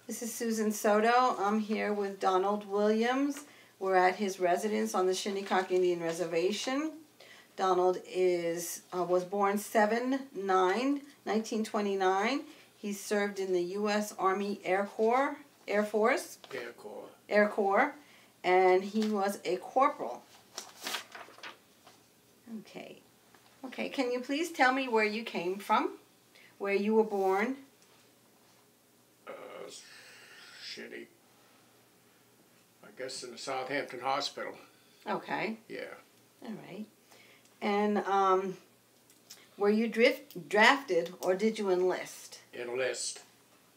This is Susan Soto. I'm here with Donald Williams. We're at his residence on the Shinnecock Indian Reservation. Donald was born 7/9/1929. He served in the U.S. Army Air Force, and he was a corporal. Okay. Can you please tell me where you came from, where you were born? I guess in the Southampton hospital. Okay. Yeah. All right. And were you drafted or did you enlist? Enlist.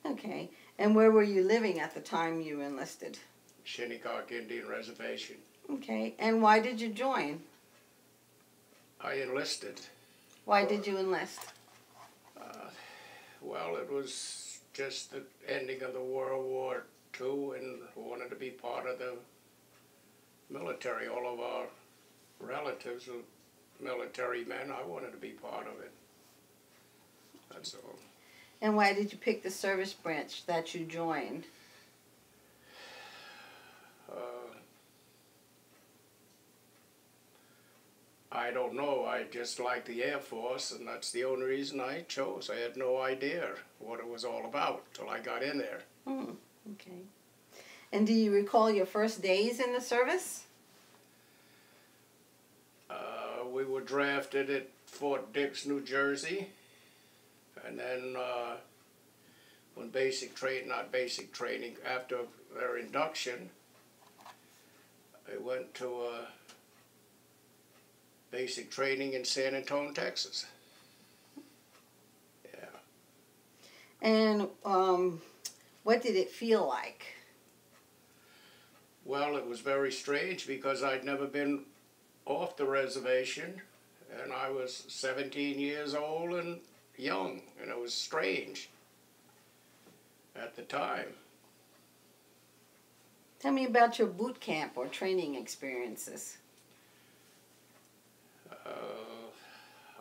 Okay. And where were you living at the time you enlisted? Shinnecock Indian Reservation. Okay. And why did you join? I enlisted. Why did you enlist? Well, it was just the ending of the World War II, and wanted to be part of the military. All of our relatives were military men. I wanted to be part of it. That's all. And why did you pick the service branch that you joined? I don't know. I just liked the Air Force, and that's the only reason I chose. I had no idea what it was all about till I got in there. Okay. And do you recall your first days in the service? We were drafted at Fort Dix, New Jersey, and then when after their induction, I went to basic training in San Antonio, Texas. Yeah. And what did it feel like? Well, it was very strange because I'd never been off the reservation, and I was 17 years old and young, and it was strange at the time. Tell me about your boot camp or training experiences.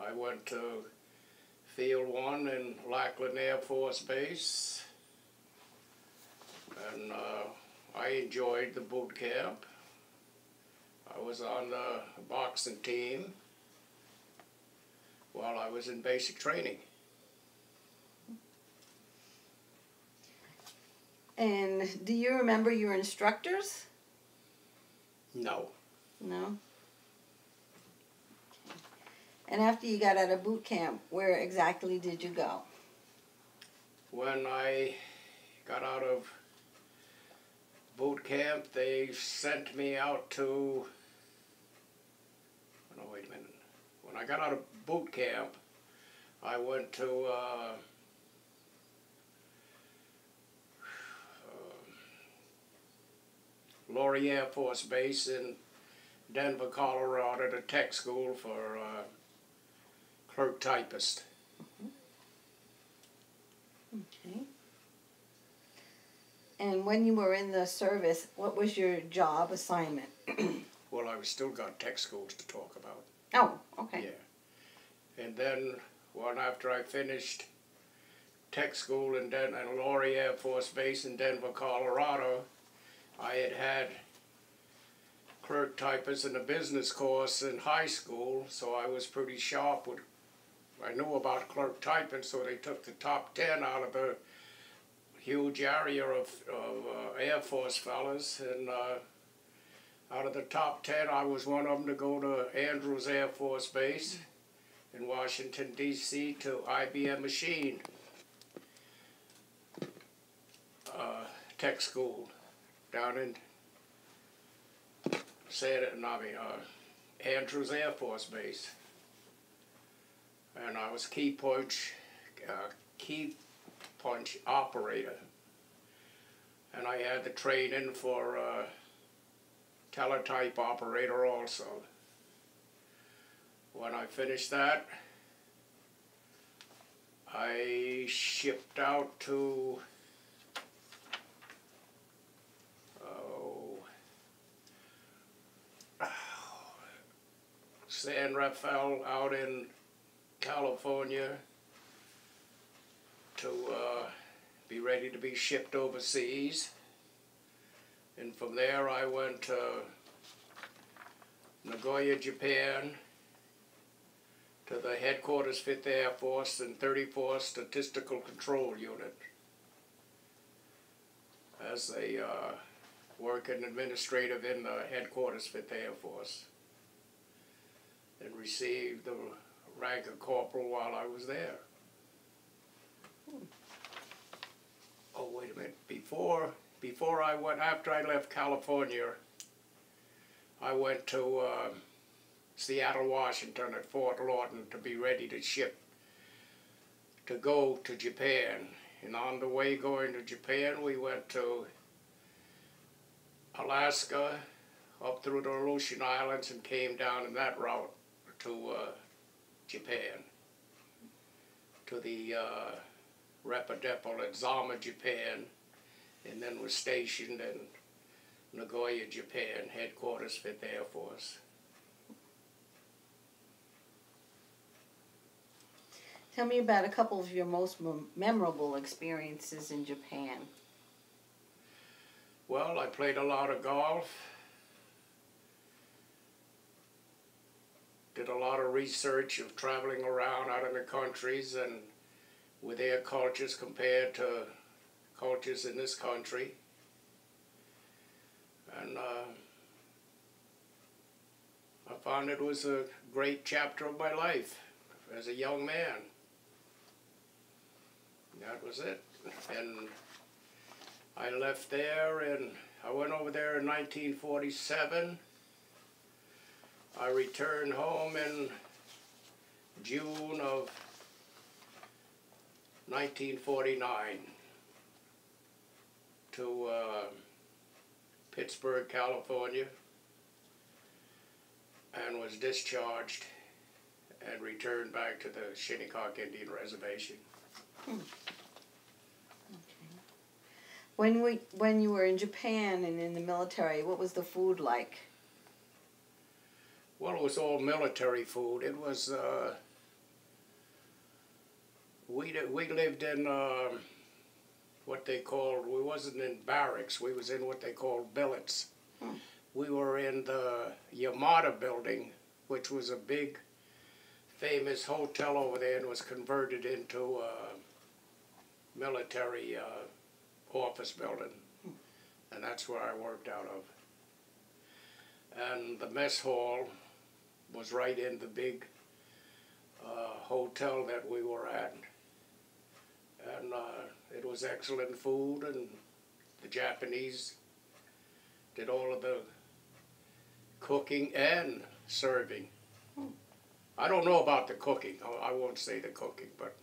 I went to Field 1 in Lackland Air Force Base, and I enjoyed the boot camp. I was on the boxing team while I was in basic training. And do you remember your instructors? No. No? And after you got out of boot camp, where exactly did you go? When I got out of boot camp, they sent me out to... No, wait a minute. When I got out of boot camp, I went to Laurie Air Force Base in Denver, Colorado, to tech school for clerk typist. Okay. And when you were in the service, what was your job assignment? Well, I still got tech schools to talk about. Oh, okay. Yeah. And then, after I finished tech school in Laurie Air Force Base in Denver, Colorado, I had clerk typist in a business course in high school, so I was pretty sharp with... I knew about clerk typing, so they took the top 10 out of the huge area of Air Force fellas, and out of the top 10, I was one of them to go to Andrews Air Force Base in Washington, D.C. to IBM Machine tech school down in Andrews Air Force Base. And I was key punch operator. And I had the training for teletype operator also. When I finished that, I shipped out to San Rafael out in California to be ready to be shipped overseas. And from there I went to Nagoya, Japan, to the headquarters 5th Air Force and 34th Statistical Control Unit as a working administrative in the headquarters 5th Air Force, and received the rank of corporal while I was there. Oh, wait a minute. Before I went, after I left California, I went to Seattle, Washington at Fort Lawton to be ready to ship, to go to Japan. And on the way going to Japan, we went to Alaska, up through the Aleutian Islands, and came down in that route to Japan, to the Repa Depot at Zama, Japan, and then was stationed in Nagoya, Japan, headquarters 5th Air Force. Tell me about a couple of your most memorable experiences in Japan. Well, I played a lot of golf, did a lot of research of traveling around out in the countries and with their cultures compared to cultures in this country. And I found it was a great chapter of my life as a young man. That was it. And I left there, and I went over there in 1947. I returned home in June of 1949 to Pittsburgh, California, and was discharged and returned back to the Shinnecock Indian Reservation. Okay. When you were in Japan and in the military, what was the food like? Well, it was all military food. It was, we lived in what they called, we wasn't in barracks, we was in what they called billets. We were in the Yamada building, which was a big, famous hotel over there, and was converted into a military office building. And that's where I worked out of. And the mess hall was right in the big hotel that we were at. And it was excellent food, and the Japanese did all of the cooking and serving. I don't know about the cooking. I won't say the cooking, but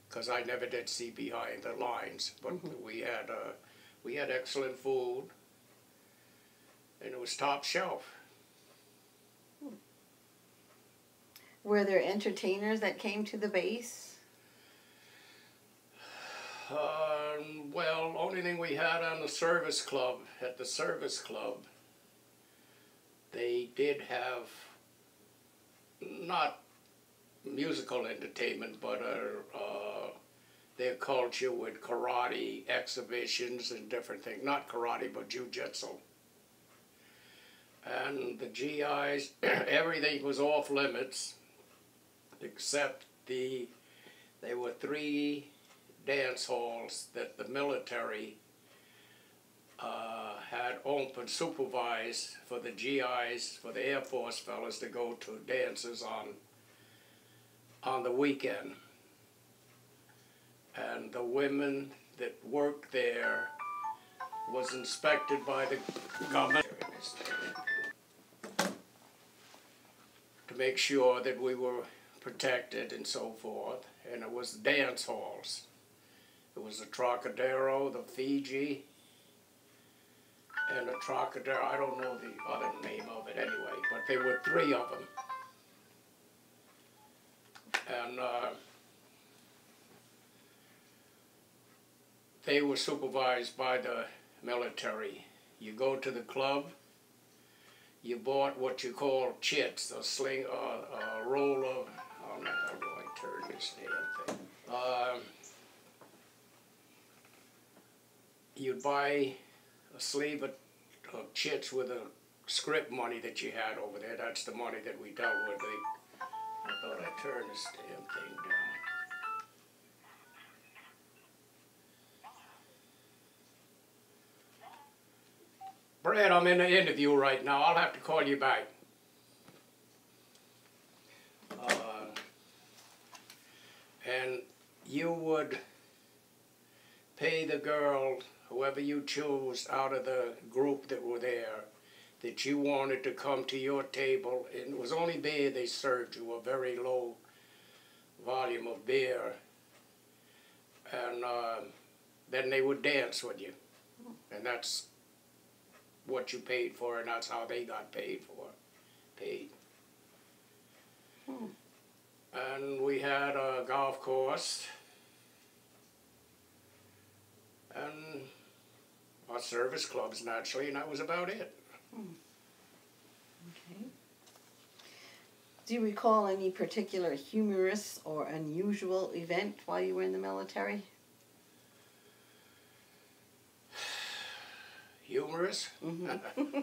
because I never did see behind the lines. But we had excellent food, and it was top shelf. Were there entertainers that came to the base? Well, only thing we had on the service club, at the service club, they did have not musical entertainment, but their culture with karate exhibitions and different things. Not karate, but jiu-jitsu. And the GIs, everything was off limits, except there were 3 dance halls that the military had open, supervised for the GIs, for the Air Force fellas to go to dances on the weekend. And the women that worked there was inspected by the government to make sure that we were protected and so forth. And it was dance halls. It was the Trocadero, the Fiji, and the Trocadero. I don't know the other name of it anyway, but there were 3 of them. And they were supervised by the military. You go to the club, you bought what you call chits, a sling, a roll of, how do I turn this damn thing? you'd buy a sleeve of chits with the script money that you had over there. That's the money that we dealt with. I thought I turned this damn thing down. Brad, I'm in an interview right now. I'll have to call you back. And you would pay the girl, whoever you chose out of the group that were there, that you wanted to come to your table. And it was only beer they served you, a very low volume of beer. And then they would dance with you. And that's what you paid for, and that's how they got paid. And we had a golf course, and our service clubs, naturally, and that was about it. Okay. Do you recall any particular humorous or unusual event while you were in the military? Humorous? Mm-hmm.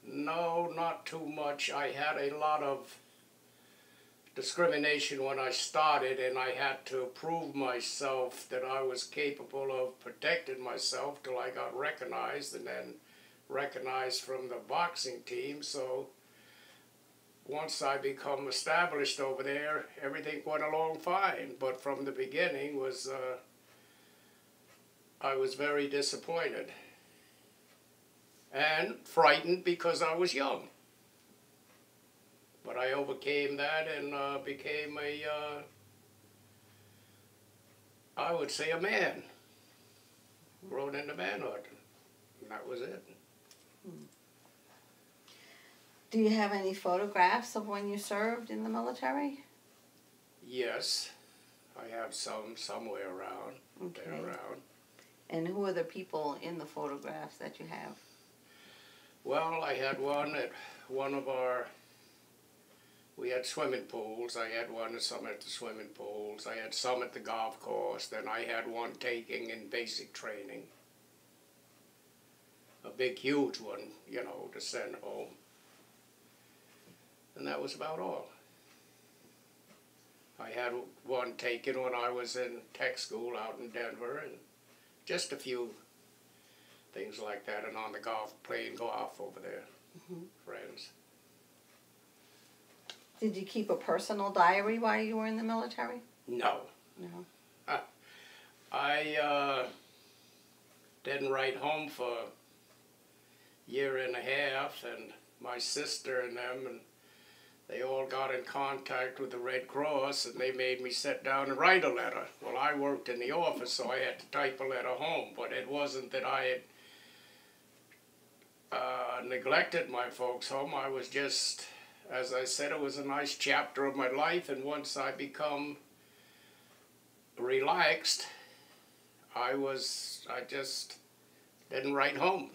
No, not too much. I had a lot of discrimination when I started, and I had to prove myself that I was capable of protecting myself till I got recognized, and then recognized from the boxing team. So once I become established over there, everything went along fine. But from the beginning was I was very disappointed and frightened because I was young. But I overcame that and became I would say a man. Grown into manhood. And that was it. Do you have any photographs of when you served in the military? Yes. I have some somewhere around. Okay. They're around. And who are the people in the photographs that you have? Well, I had one at one of our, we had swimming pools. I had some at the swimming pools. I had some at the golf course. Then I had one taking in basic training. A big, huge one, you know, to send home. And that was about all. I had one taken when I was in tech school out in Denver, and just a few things like that, and on the playing golf over there, friends. Did you keep a personal diary while you were in the military? No. No. I didn't write home for a year and a half, and my sister and them, and they all got in contact with the Red Cross, and they made me sit down and write a letter. Well, I worked in the office, so I had to type a letter home, but it wasn't that I had neglected my folks home. I was just, as I said, it was a nice chapter of my life, and once I become relaxed, I just didn't write home.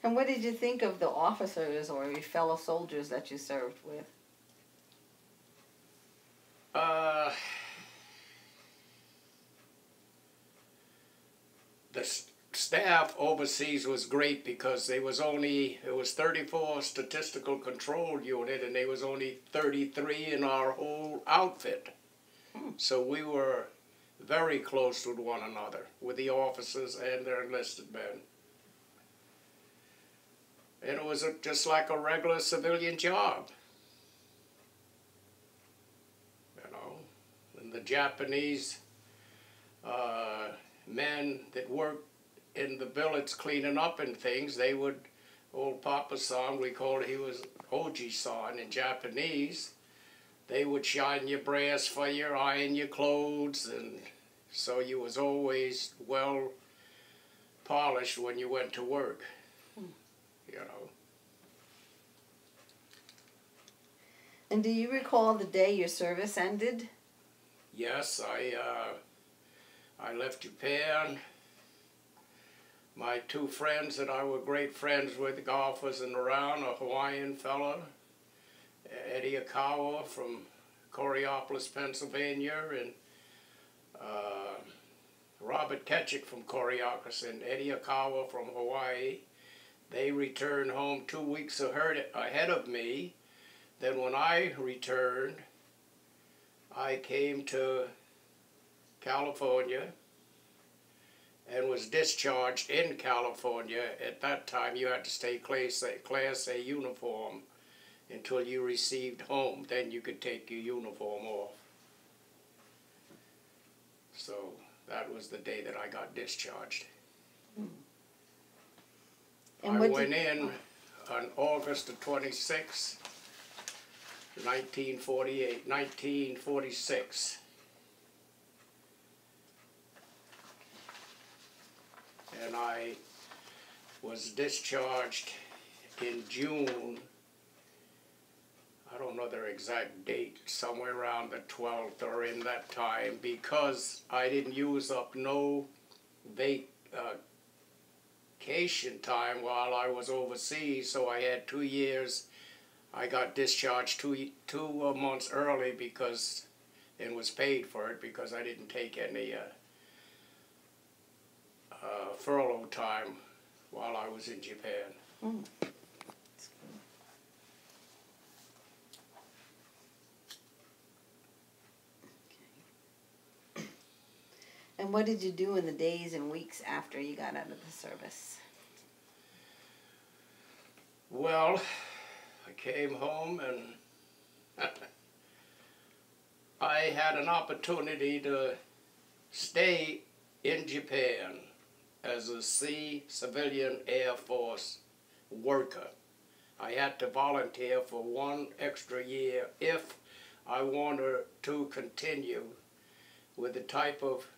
And what did you think of the officers or your fellow soldiers that you served with? The staff overseas was great because it was 34 statistical control unit, and there was only 33 in our whole outfit. So we were very close with one another, with the officers and their enlisted men. And it was just like a regular civilian job. You know, and the Japanese men that worked in the billets cleaning up and things, they would, old Papa-san, he was Oji-san in Japanese, they would shine your brass for you, iron your clothes, and so you was always well polished when you went to work. You know. And do you recall the day your service ended? Yes, I left Japan. My two friends that I were great friends with, golfers and around, a Hawaiian fella, Eddie Akawa from Coriopolis, Pennsylvania, and Robert Ketchik from Coriolis and Eddie Akawa from Hawaii. They returned home 2 weeks ahead of me. Then when I returned, I came to California and was discharged in California. At that time, you had to stay Class A uniform until you received home. Then you could take your uniform off. So that was the day that I got discharged. And I went in on August the 26th, 1946. And I was discharged in June. I don't know their exact date, somewhere around the 12th or in that time, because I didn't use up no vacation time while I was overseas, so I had 2 years. I got discharged two months early because, and was paid for it because I didn't take any furlough time while I was in Japan. Mm. And what did you do in the days and weeks after you got out of the service? Well, I came home and I had an opportunity to stay in Japan as a civilian Air Force worker. I had to volunteer for 1 extra year if I wanted to continue with the type of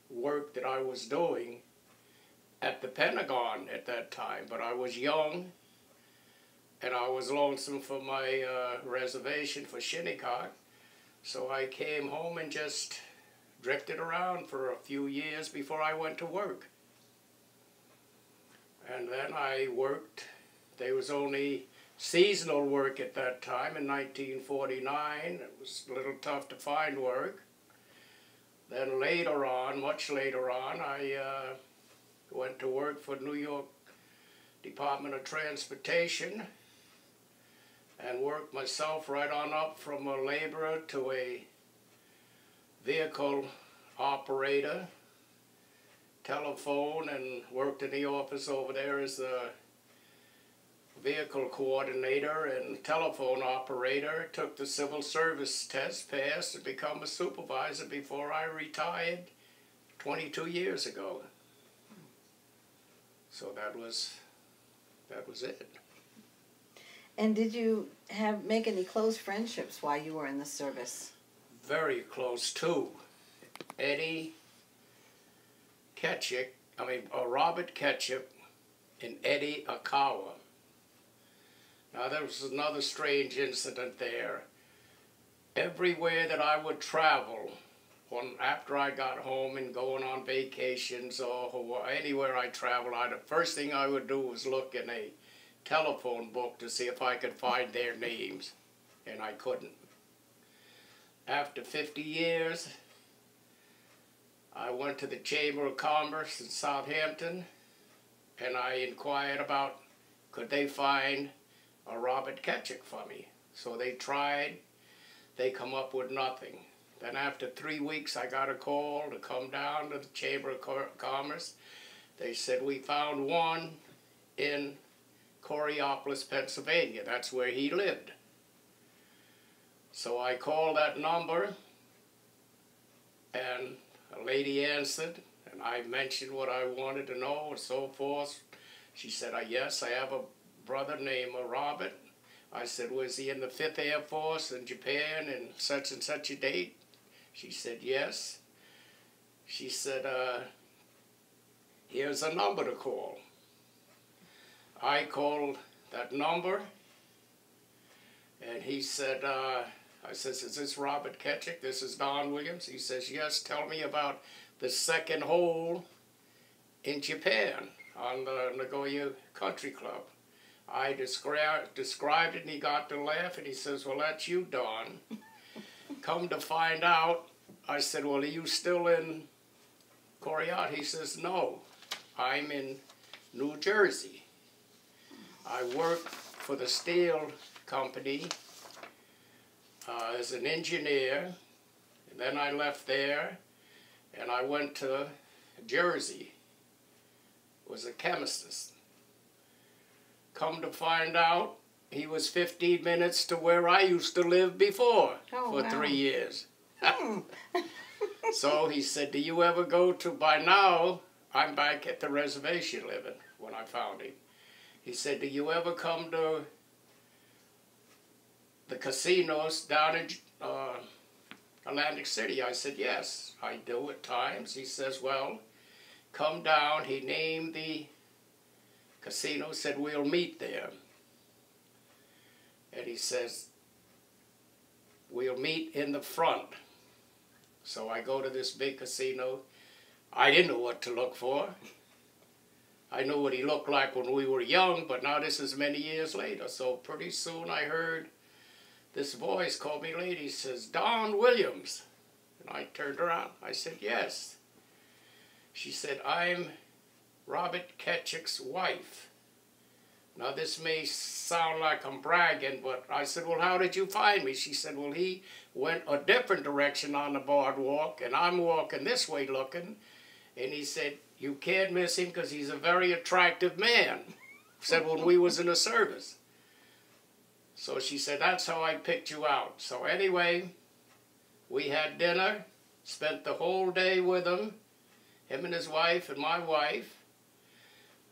work that I was doing at the Pentagon at that time. But I was young, and I was lonesome for my reservation for Shinnecock, so I came home and just drifted around for a few years before I went to work. And then I worked. There was only seasonal work at that time in 1949. It was a little tough to find work. Then later on, much later on, I went to work for New York Department of Transportation and worked myself right on up from a laborer to a vehicle operator, telephone, and worked in the office over there as a vehicle coordinator and telephone operator. Took the civil service test, passed, and become a supervisor before I retired 22 years ago. So that was it. And did you make any close friendships while you were in the service? Very close too. Robert Ketchik and Eddie Akawa. Now there was another strange incident there. Everywhere that I would travel, after I got home and going on vacations or anywhere I traveled, the first thing I would do was look in a telephone book to see if I could find their names, and I couldn't. After 50 years, I went to the Chamber of Commerce in Southampton, and I inquired about could they find a Robert Ketchik for me. So they tried. They come up with nothing. Then after 3 weeks, I got a call to come down to the Chamber of Commerce. They said, we found one in Coriolis, Pennsylvania. That's where he lived. So I called that number, and a lady answered, and I mentioned what I wanted to know and so forth. She said, yes, I have a brother named Robert. I said, was he in the 5th Air Force in Japan and such a date? She said, yes. She said, here's a number to call. I called that number, and he said, I says, is this Robert Ketchik? This is Don Williams. He says, yes, tell me about the second hole in Japan on the Nagoya Country Club. I described it, and he got to laugh, and he says, well, that's you, Don. Come to find out, I said, well, are you still in Coriat? He says, no, I'm in New Jersey. I work for the steel company as an engineer, and then I left there and I went to Jersey, was a chemist. Come to find out, he was 15 minutes to where I used to live before for 3 years. So he said, do you ever go to, by now, I'm back at the reservation living when I found him. He said, do you ever come to the casinos down in Atlantic City? I said, yes, I do at times. He says, well, come down. He named the casino, said, we'll meet there. And he says, we'll meet in the front. So I go to this big casino. I didn't know what to look for. I knew what he looked like when we were young, but now this is many years later. So pretty soon I heard this voice call me lady. He says, Don Williams. And I turned around. I said, yes. She said, I'm Robert Ketchik's wife. Now this may sound like I'm bragging, but I said, well, how did you find me? She said, well, he went a different direction on the boardwalk, and I'm walking this way looking. And he said, you can't miss him because he's a very attractive man. Said when we was in the service. So she said, that's how I picked you out. So anyway, we had dinner, spent the whole day with him and his wife and my wife.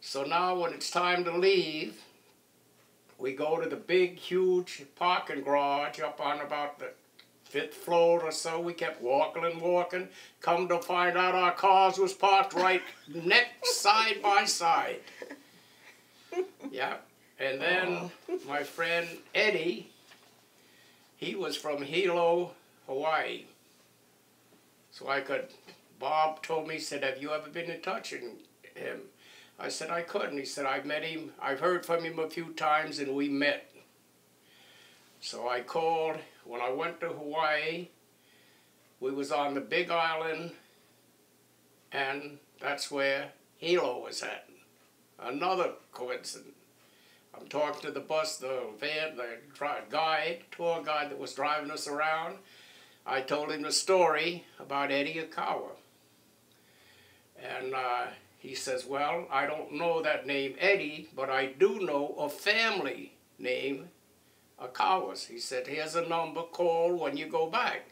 So now when it's time to leave, we go to the big, huge parking garage up on about the 5th floor or so. We kept walking and walking. Come to find out our cars was parked right next side by side. Yeah. And then my friend Eddie, he was from Hilo, Hawaii. So Bob told me, he said, have you ever been in touch with him? I said, I couldn't. He said, I've met him, I've heard from him a few times, and we met. So I called. When I went to Hawaii, we was on the Big Island, and that's where Hilo was at. Another coincidence. I'm talking to the tour guide that was driving us around. I told him the story about Eddie Akawa. And he says, well, I don't know that name Eddie, but I do know a family name Akawas. He said, here's a number, call when you go back.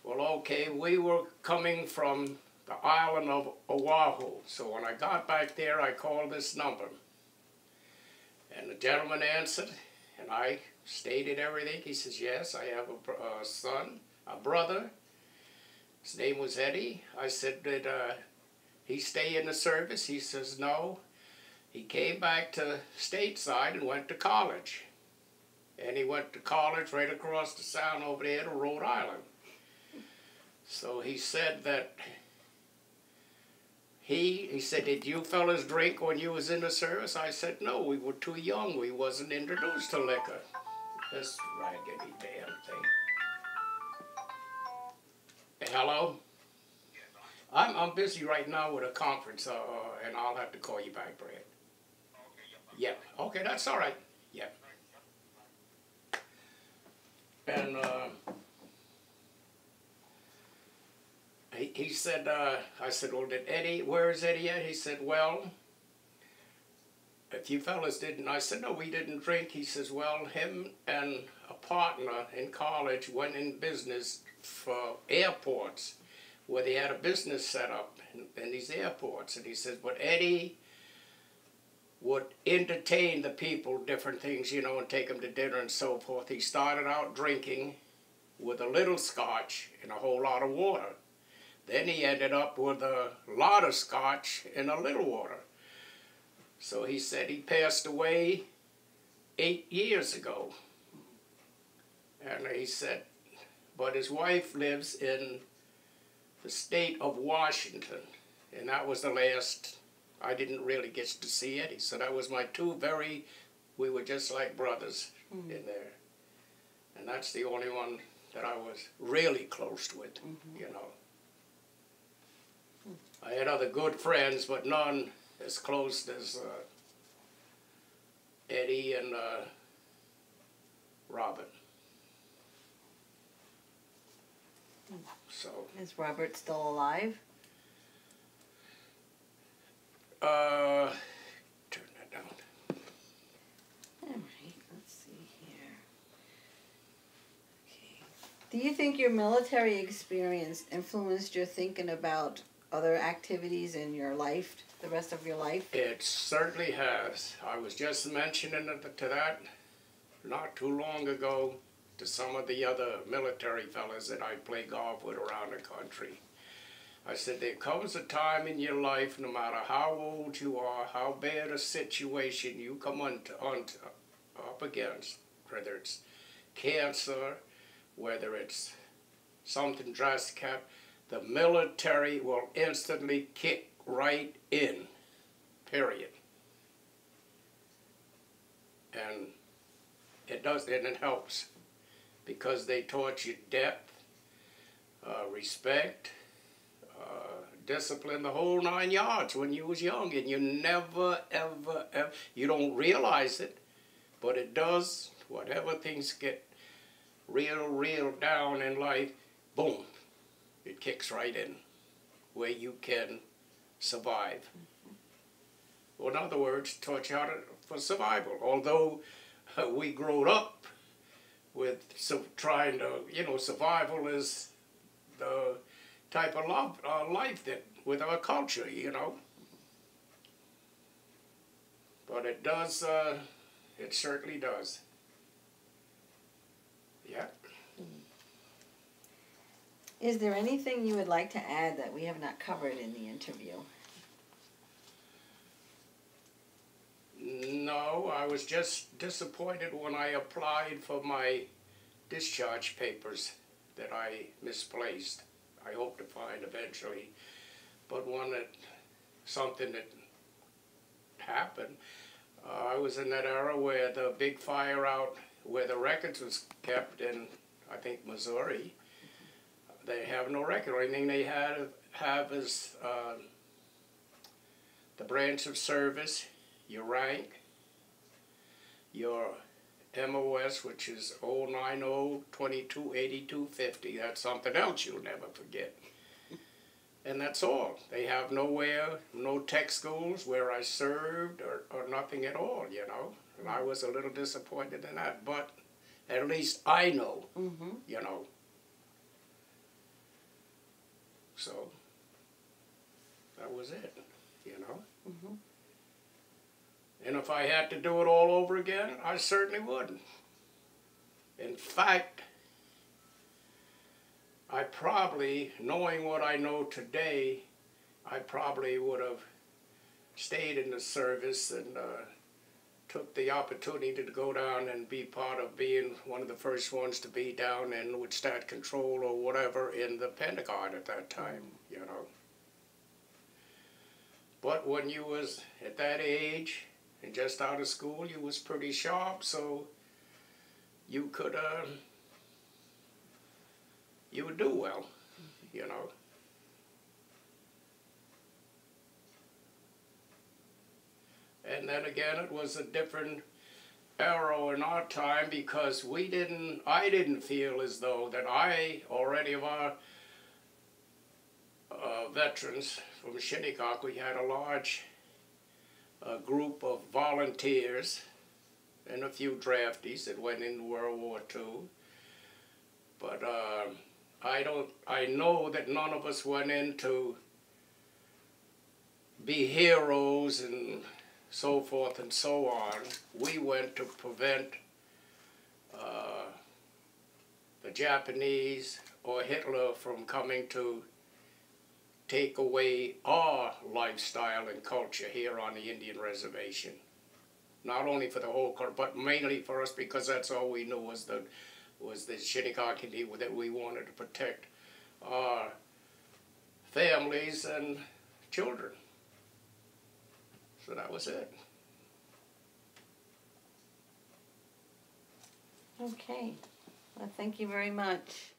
Well, okay, we were coming from the island of Oahu. So when I got back there, I called this number. And the gentleman answered, and I stated everything. He says, yes, I have a son, a brother. His name was Eddie. I said, did he stay in the service? He says, no. He came back to stateside and went to college. And he went to college right across the sound over there to Rhode Island. So he said that he said, did you fellas drink when you was in the service? I said, no, we were too young. We wasn't introduced to liquor. This raggedy damn thing. Hello? I'm busy right now with a conference, and I'll have to call you back, Brad. Yeah, okay, that's all right. Yeah. And he said, I said, well, where is Eddie at? He said, well, if you fellas didn't, I said, no, we didn't drink. He says, well, him and a partner in college went in business for airports, where they had a business set up in these airports. And he says, but Eddie would entertain the people, different things, you know, and take them to dinner and so forth. He started out drinking with a little scotch and a whole lot of water. Then he ended up with a lot of scotch and a little water. So he said he passed away 8 years ago. And he said, but his wife lives in the state of Washington. And that was the last, I didn't really get to see Eddie. So that was my we were just like brothers in there. And that's the only one that I was really close with, you know. I had other good friends, but none as close as Eddie and Robert. So. Is Robert still alive? Turn that down. All right, let's see here. Okay. Do you think your military experience influenced your thinking about other activities in your life, the rest of your life? It certainly has. I was just mentioning to that not too long ago to some of the other military fellas that I play golf with around the country. I said, there comes a time in your life, no matter how old you are, how bad a situation you come up against, whether it's cancer, whether it's something drastic, the military will instantly kick right in, period. And it does, and it helps, because they taught you depth, respect, discipline, the whole 9 yards when you was young, and you never, ever, you don't realize it, but it does. Whatever things get real down in life, boom, it kicks right in, where you can survive. Well, in other words, taught you how for survival. Although we grew up with trying to, survival is the type of life that with our culture, But it does, it certainly does. Yeah. Is there anything you would like to add that we have not covered in the interview? No, I was just disappointed when I applied for my discharge papers that I misplaced. I hope to find eventually, but something that happened. I was in that era where the big fire out where the records was kept in, I think, Missouri. They have no record. The only thing they have is the branch of service, your rank, your MOS, which is 090-2282-50. That's something else you'll never forget. And that's all. They have no tech schools where I served or nothing at all, And I was a little disappointed in that, but at least I know, So that was it, And if I had to do it all over again, I certainly would. In fact, I probably, knowing what I know today, I probably would have stayed in the service and took the opportunity to go down and be part of being one of the first ones to be down in with stat control or whatever in the Pentagon at that time, But when you was at that age and just out of school, you was pretty sharp, so you could, you would do well, And then again, it was a different era in our time because I didn't feel as though that I, or any of our veterans from Shinnecock, we had a large group of volunteers and a few draftees that went into World War II. But I know that none of us went in to be heroes and so forth and so on. We went to prevent the Japanese or Hitler from coming to take away our lifestyle and culture here on the Indian Reservation. Not only for the whole country, but mainly for us because that's all we knew was the Shinnecock Indian, that we wanted to protect our families and children. So that was it. Okay. Well, thank you very much.